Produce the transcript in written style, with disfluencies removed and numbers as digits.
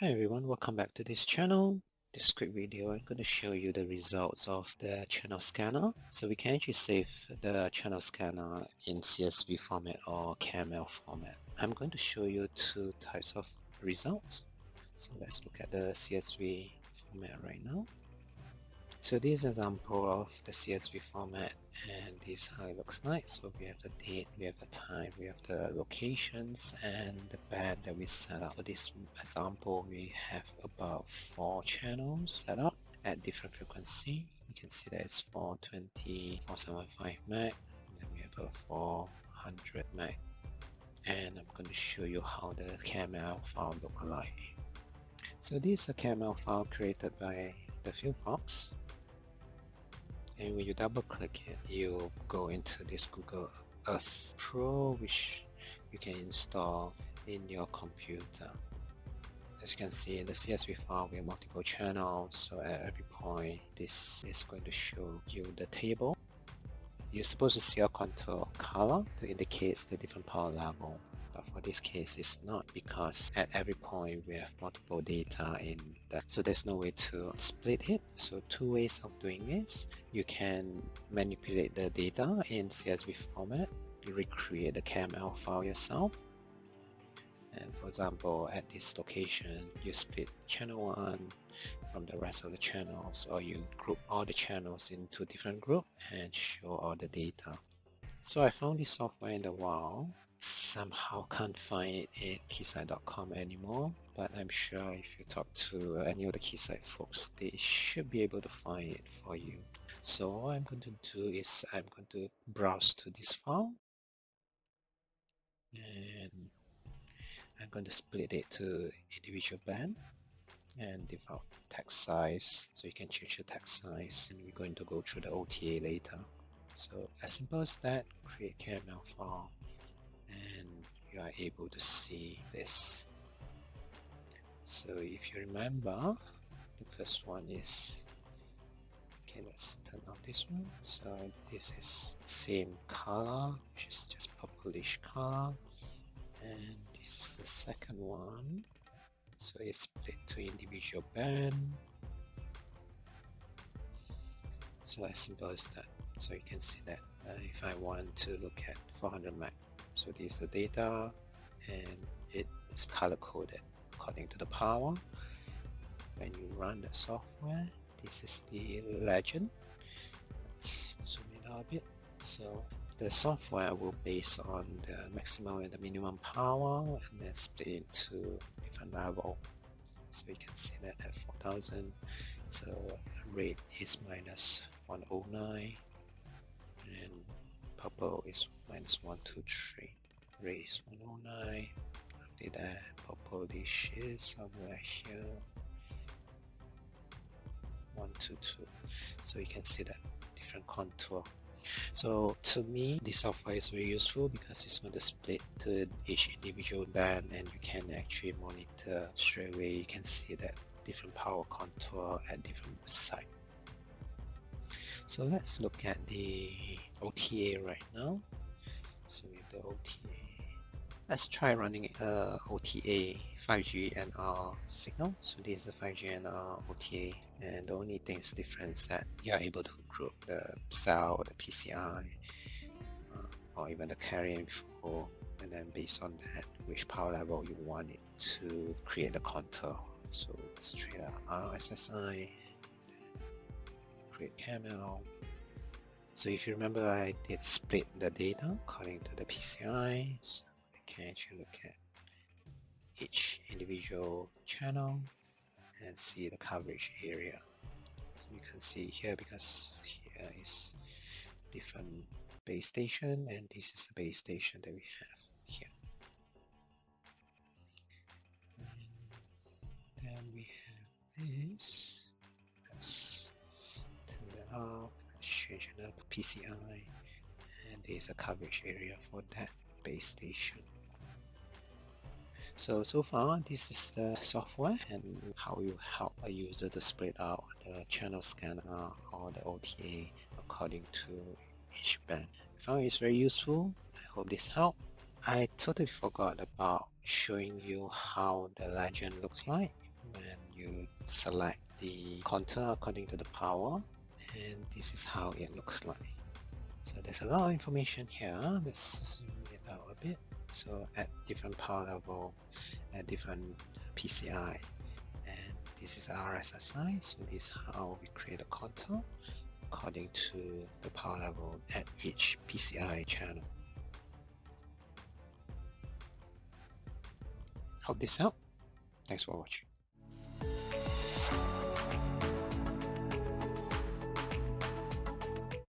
Hi everyone, welcome back to this channel. This quick video, I'm going to show you the results of the channel scanner. So we can actually save the channel scanner in CSV format or KML format. I'm going to show you two types of results. So let's look at the CSV format right now. So this is an example of the CSV format, and this is how it looks like. So we have the date, we have the time, we have the locations, and the band that we set up. For this example, we have about 4 channels set up at different frequency. You can see that it's 420, 475 meg, and then we have a 400 meg. And I'm going to show you how the KML file look like. So this is a KML file created by the FieldFox. And when you double click it, you go into this Google Earth Pro, which you can install in your computer. As you can see in the CSV file, we have multiple channels, so at every point this is going to show you the table. You're supposed to see a contour color to indicate the different power level. But for this case, it's not, because at every point we have multiple data in that. So there's no way to split it. So two ways of doing this. You can manipulate the data in CSV format. You recreate the KML file yourself. And for example, at this location, you split channel 1 from the rest of the channels, or you group all the channels into different groups and show all the data. So I found this software in the wild. Somehow can't find it in Keysight.com anymore, but I'm sure if you talk to any of the Keysight folks, they should be able to find it for you. So what I'm going to do is I'm going to browse to this file, and I'm going to split it to individual band and default text size, so you can change the text size, and we're going to go through the OTA later. So as simple as that, create KML file, and you are able to see this. So if you remember, the first one is, okay, let's turn on this one. So this is same color, which is just purplish color, and this is the second one. So it's split to individual band. So as simple as that. So you can see that if I want to look at 400 meg, so this is the data, and it is color coded according to the power. When you run the software, this is the legend. Let's zoom it out a bit. So the software will base on the maximum and the minimum power, and then split into different level. So you can see that at 4000, so red is minus 109, and purple is minus 123. Red is 109. After that, purplish is somewhere here, 122. So you can see that different contour. So to me, this software is very useful because it's going to split to each individual band, and you can actually monitor straight away. You can see that different power contour at different sites. So let's look at the OTA right now. So with the OTA, let's try running OTA 5G NR signal. So this is the 5G NR OTA, and the only thing is different is that you are able to group the cell, the PCI, or even the carrier info, and then based on that, which power level you want it to create the contour. So let's try RSSI, create KML. So if you remember, I did split the data according to the PCI. So I can actually look at each individual channel and see the coverage area. So you can see here, because here is different base station, and this is the base station that we have here. And then we have this. Let's turn that off. Let's change it up to PCI, and there's a coverage area for that base station. So far, this is the software and how you help a user to split out the channel scanner or the OTA according to each band. I found it's very useful. I hope this helped. I totally forgot about showing you how the legend looks like. when you select the contour according to the power, and this is how it looks like. So there's a lot of information here. Let's zoom it out a bit. So at different power level, at different PCI, and this is RSSI. So this is how we create a contour according to the power level at each PCI channel. Hope this helped. Thanks for watching.